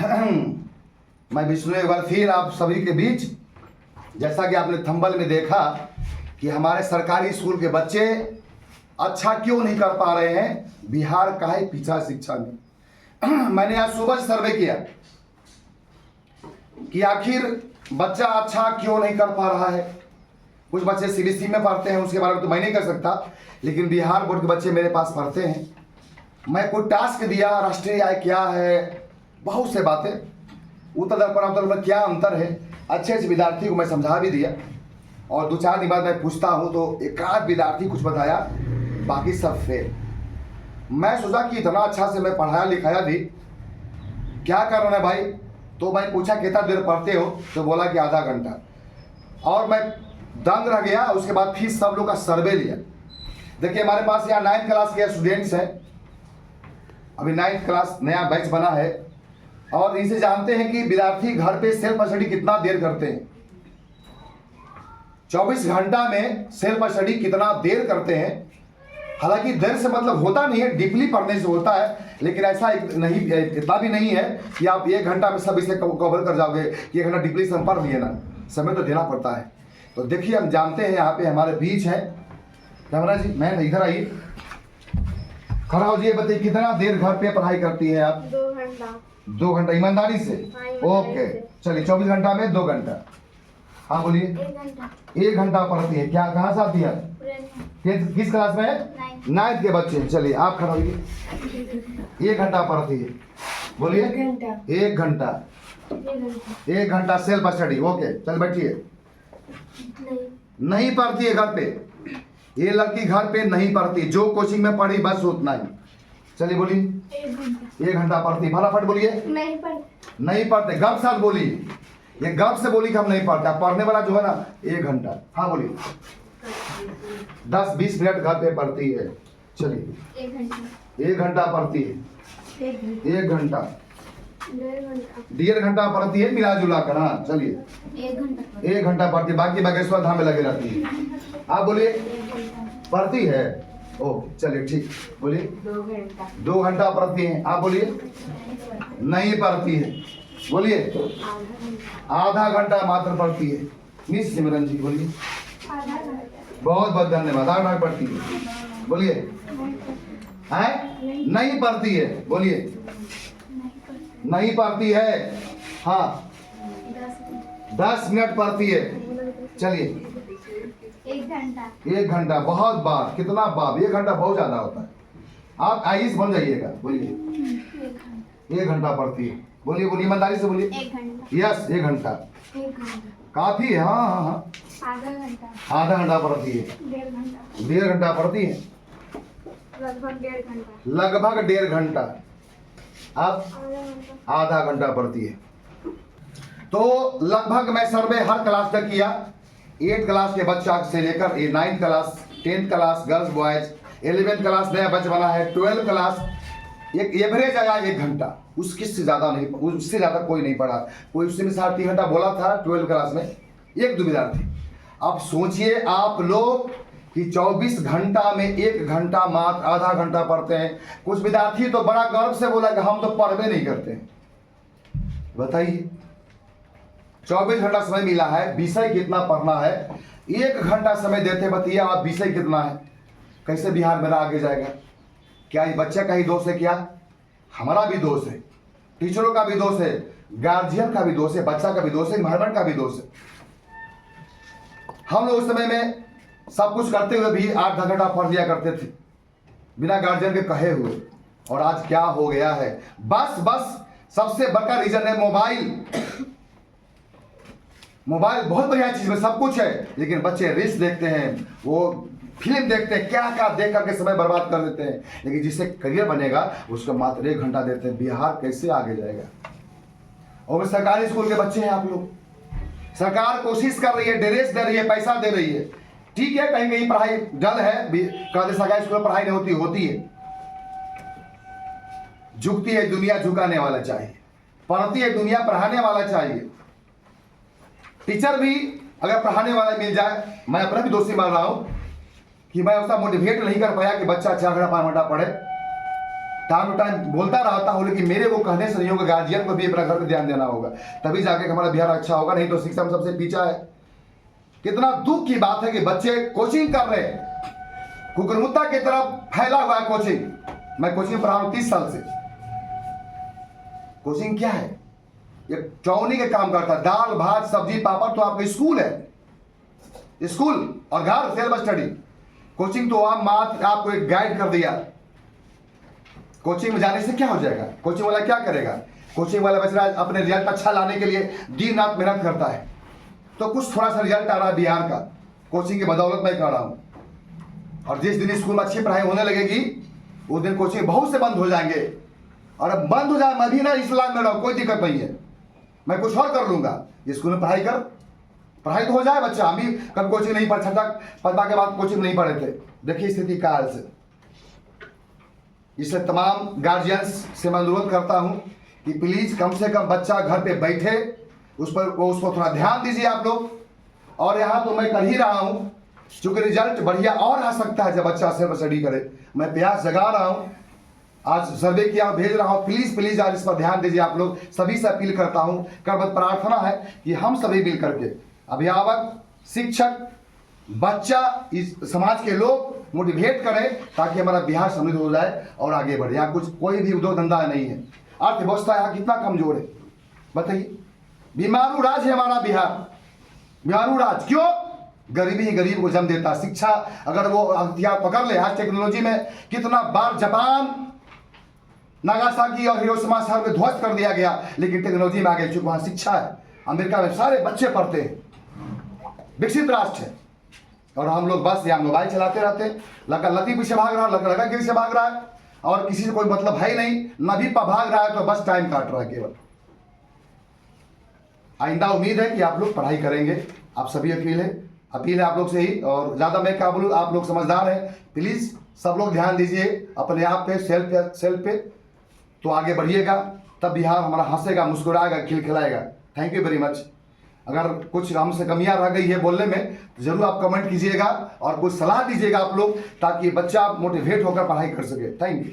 मैं विष्णु एक बार फिर आप सभी के बीच, जैसा कि आपने थंबल में देखा कि हमारे सरकारी स्कूल के बच्चे अच्छा क्यों नहीं कर पा रहे हैं, बिहार का है पिछड़ा शिक्षा में। मैंने आज सुबह सर्वे किया कि आखिर बच्चा अच्छा क्यों नहीं कर पा रहा है। कुछ बच्चे सीबीएसई में पढ़ते हैं, उसके बारे में तो मैं नहीं कर सकता, लेकिन बिहार बोर्ड के बच्चे मेरे पास पढ़ते हैं। मैं कोई टास्क दिया, राष्ट्रीय आय क्या है, बहुत से बातें, उत्तर उत्तर में क्या अंतर है, अच्छे अच्छे विद्यार्थी को मैं समझा भी दिया। और 2-4 दिन बाद मैं पूछता हूँ तो एक आध विद्यार्थी कुछ बताया, बाकी सब फेल। मैं सोचा कि इतना अच्छा से मैं पढ़ाया लिखाया भी, क्या कर रहा है भाई। तो मैं पूछा कितना देर पढ़ते हो, तो बोला कि आधा घंटा। और मैं दंग रह गया। उसके बाद फिर सब लोग का सर्वे लिया। देखिए हमारे पास यहाँ 9th क्लास के स्टूडेंट्स हैं, अभी 9th क्लास नया बैच बना है, और इनसे जानते हैं कि विद्यार्थी घर पे सेल्फ स्टडी कितना देर करते हैं। 24 घंटा में सेल्फ स्टडी कितना देर करते हैं। हालांकि देर से मतलब होता नहीं है, डीपली पढ़ने से होता है, लेकिन ऐसा नहीं, इतना भी नहीं है कि आप 1 घंटा में सब इसे कवर कर जाओगे कि 1 घंटा डीपली से हम पढ़ लिए ना, समय तो देना पड़ता है। तो देखिए हम जानते हैं यहाँ पे हमारे बीच है कैमरा जी, मैं इधर आइए, खड़ा हो जाइए, बताइए कितना देर घर पे पढ़ाई करती है आप? 2 घंटा। 2 घंटा ईमानदारी से? ओके चलिए, 24 घंटा में 2 घंटा। हाँ बोलिए। 1 घंटा। 1 घंटा पढ़ती है। क्या कहाँ से आती है? किस क्लास में है? 9th के बच्चे। चलिए आप खड़ा होइए। 1 घंटा पढ़ती है, बोलिए। 1 घंटा। 1 घंटा सेल्फ स्टडी। ओके चल बैठिए। नहीं पढ़ती है घर पे, ये लड़की घर पे नहीं पढ़ती, जो कोचिंग में पढ़ी बस उतना ही। चलिए बोलिए। 1 घंटा पढ़ती, फटाफट बोलिए। नहीं पढ़ते, गर्व साथ बोलिए, ये गर्व से बोली कि हम नहीं पढ़ते। पढ़ने वाला जो है ना 1 घंटा। हाँ बोलिए। 10-20 मिनट घर पे पढ़ती है। चलिए 1 घंटा पढ़ती है। 1 घंटा 1.5 घंटा पढ़ती है मिला जुला कर। हाँ चलिए 1 घंटा पढ़ती है, बाकी बागेश्वर धाम में लगे रहती है। आप बोलिए। पढ़ती है। ओके चलिए ठीक, बोलिए। 2 घंटा पढ़ती है। आप बोलिए। नहीं पढ़ती है, बोलिए। आधा घंटा मात्र पढ़ती है। मिस सिमरन जी बोलिए। बहुत बहुत धन्यवाद। आधा घंटा पढ़ती है, बोलिए। है नहीं पढ़ती है, बोलिए। नहीं पढ़ती है। हाँ 10 मिनट पढ़ती है। चलिए 1 घंटा। बहुत बार, कितना बार, 1 घंटा बहुत ज्यादा होता है। आप आईएएस बन जाइएगा, बोलिए। 1 घंटा पढ़ती है, बोलिए बोलिए ईमानदारी से बोलिए। 1 घंटा। यस 1 घंटा काफी है। हाँ हाँ हाँ आधा घंटा पढ़ती है। 1.5 घंटा पढ़ती है, लगभग 1.5 घंटा। अब आधा घंटा पढ़ती है। तो लगभग मैं सर्वे हर क्लास का किया, 8th क्लास के बच्चा से लेकर 9th class, 10th class girls boys, 11th class नया बैच बना है, 12th क्लास। एक एवरेज आया 1 घंटा, उससे ज़्यादा नहीं, उससे ज़्यादा कोई नहीं पढ़ा। कोई उससे में 3.5 घंटा बोला था 12th क्लास में, 1-2 विद्यार्थी। अब सोचिए आप लोग कि 24 घंटा में 1 घंटा मात्र आधा घंटा पढ़ते हैं। कुछ विद्यार्थी तो बड़ा गर्व से बोला कि हम तो पढ़वे नहीं करते। बताइए 24 घंटा समय मिला है, विषय कितना पढ़ना है, 1 घंटा समय देते, बताइए आप विषय कितना है। कैसे बिहार मेरा आगे जाएगा? क्या ये बच्चे का ही दोष है? क्या हमारा भी दोष है, टीचरों का भी दोष है, गार्जियन का भी दोष है, बच्चा का भी दोष है, एनवायरमेंट का भी दोष है। हम लोग उस समय में सब कुछ करते हुए भी 8-10 घंटा पढ़ लिया करते थे बिना गार्जियन के कहे हुए। और आज क्या हो गया है? बस सबसे बड़का रीजन है मोबाइल। मोबाइल बहुत बढ़िया चीज है, सब कुछ है, लेकिन बच्चे रील्स देखते हैं, वो फिल्म देखते हैं, क्या क्या देख करके समय बर्बाद कर देते हैं। लेकिन जिससे करियर बनेगा उसको मात्र 1 घंटा देते हैं। बिहार कैसे आगे जाएगा? और सरकारी स्कूल के बच्चे हैं आप लोग, सरकार कोशिश कर रही है, ड्रेस दे रही है, पैसा दे रही है, ठीक है, कहीं कहीं पढ़ाई डल है, कहते सरकारी स्कूल में पढ़ाई नहीं होती है। झुकती है दुनिया, झुकाने वाला चाहिए, पढ़ती है दुनिया, पढ़ाने वाला चाहिए। टीचर भी अगर पढ़ाने वाला मिल जाए, मैं अपना भी दोषी मान रहा हूं कि मैं उसका मोटिवेट नहीं कर पाया कि बच्चा 4 घंटा 5 घंटा पढ़े। टाइम टू टाइम बोलता रहता हूँ, लेकिन मेरे वो कहने से नहीं होगा, गार्जियन को भी अपना घर पर ध्यान देना होगा, तभी जाके हमारा बिहार अच्छा होगा, नहीं तो शिक्षा में सबसे पीछा है। कितना दुख की बात है कि बच्चे कोचिंग कर रहे हैं, कुकुरमुत्ता की तरफ फैला हुआ है कोचिंग। मैं कोचिंग पढ़ा रहा हूँ 30 साल से। कोचिंग क्या है? ये चौनी के काम करता है, दाल भात सब्जी पापड़ तो आपका स्कूल है, स्कूल और घर सेल्फ स्टडी। कोचिंग तो आप मात्र आपको एक गाइड कर दिया। कोचिंग में जाने से क्या हो जाएगा? कोचिंग वाला क्या करेगा? कोचिंग वाला बच्चा अपने रिजल्ट अच्छा लाने के लिए दिन रात मेहनत करता है, तो कुछ थोड़ा सा रिजल्ट आ रहा है बिहार का, कोचिंग की बदौलत मैं कह रहा हूँ। और जिस दिन स्कूल में अच्छी पढ़ाई होने लगेगी, उस दिन कोचिंग बहुत से बंद हो जाएंगे। और अब बंद हो जाए, मैं भी ना इस्लाम में रहूँ, कोई दिक्कत नहीं है, मैं कुछ और कर लूंगा। स्कूल में पढ़ाई कर, पढ़ाई तो हो जाए बच्चा। हम भी कभी कोचिंग नहीं पढ़, छठा पढ़ा के बाद कोचिंग नहीं पढ़े थे। देखिए स्थिति का हाल से। इसलिए तमाम गार्जियंस से मैं अनुरोध करता हूं कि प्लीज कम से कम बच्चा घर पे बैठे, उसको थोड़ा ध्यान दीजिए आप लोग। और यहाँ तो मैं कर ही रहा हूं, चूंकि रिजल्ट बढ़िया और आ सकता है जब बच्चा सेल्फ स्टडी करे। मैं प्रयास जगा रहा हूं, आज सर्वे किया भेज रहा हूं। प्लीज प्लीज आज इस पर ध्यान दीजिए आप लोग, सभी से अपील करता हूं। करबद्ध प्रार्थना है कि हम सभी मिल करके, अभिभावक, शिक्षक, बच्चा, इस समाज के लोग मोटिवेट करें, ताकि हमारा बिहार समृद्ध हो जाए और आगे बढ़े। यहाँ कुछ कोई भी उद्योग धंधा नहीं है, अर्थव्यवस्था यहाँ कितना कमजोर है बताइए। बीमारू राज है हमारा बिहार, बीमारू राज। क्यों? गरीबी ही गरीब को जन्म देता। शिक्षा अगर वो हथियार पकड़ ले, आज टेक्नोलॉजी में कितना बार जापान, नागासाकी और हिरोशिमा शहर में ध्वस्त कर दिया गया, लेकिन टेक्नोलॉजी में आगे चूंकि वहां शिक्षा है। अमेरिका में सारे बच्चे पढ़ते हैं, विकसित राष्ट्र है, और हम लोग बस यहाँ मोबाइल चलाते रहते हैं। लड़का लड़की पीछे भाग रहा है, लड़का के पीछे भाग रहा है, और किसी से कोई मतलब है ही नहीं, नदी पर भाग रहा है, तो बस टाइम काट रहा है केवल। आइंदा उम्मीद है कि आप लोग पढ़ाई करेंगे। आप सभी अपील है आप लोग से ही। और ज़्यादा मैं क्या बोलूँ, आप लोग समझदार हैं, प्लीज़ सब लोग ध्यान दीजिए अपने आप पे, सेल्फ पे, तो आगे बढ़िएगा। तब बिहार हमारा हंसेगा, मुस्कुराएगा, खिलखिलाएगा। Thank you very much. अगर कुछ हमसे कमियां रह गई है बोलने में, तो जरूर आप कमेंट कीजिएगा और कुछ सलाह दीजिएगा आप लोग, ताकि बच्चा मोटिवेट होकर पढ़ाई कर सके। Thank you.